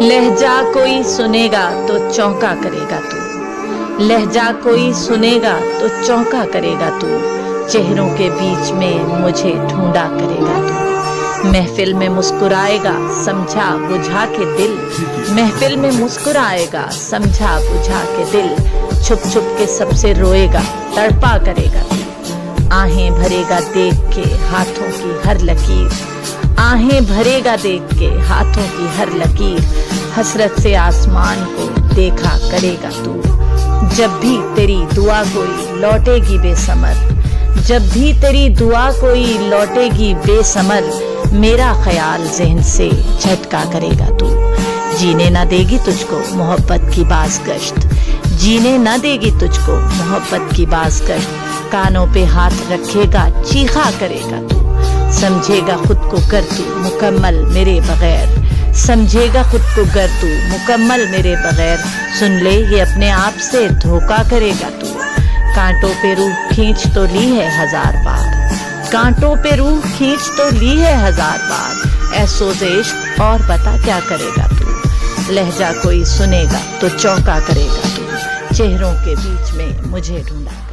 लहजा कोई सुनेगा तो चौंका करेगा तू, लहजा कोई सुनेगा तो चौंका करेगा तू, चेहरों के बीच में मुझे ढूंढा करेगा तू। महफिल में मुस्कुराएगा समझा बुझा के दिल, महफिल में मुस्कुराएगा समझा बुझा के दिल, छुप छुप के सबसे रोएगा तड़पा करेगा तू। आहें भरेगा देख के हाथों की हर लकीर, आहें भरेगा देख के हाथों की हर लकीर, हसरत से आसमान को देखा करेगा तू। जब भी तेरी दुआ कोई लौटेगी बेसमर, जब भी तेरी दुआ कोई लौटेगी बेसमर, मेरा ख्याल ज़हन से झटका करेगा तू। जीने ना देगी तुझको मोहब्बत की बाज़गश्त, जीने ना देगी तुझको मोहब्बत की बाज़गश्त, कानों पे हाथ रखेगा चीखा करेगा तू। समझेगा खुद को कर तू मुकम्मल मेरे बगैर, समझेगा खुद को कर तू मुकम्मल मेरे बगैर, सुन ले ये अपने आप से धोखा करेगा तू। कांटों पे रूह खींच तो ली है हजार बार, कांटों पे रूह खींच तो ली है हजार बार, ऐ सोज़े इश्क और बता क्या करेगा तू। लहजा कोई सुनेगा तो चौंका करेगा तू, चेहरों के बीच में मुझे ढूंढा।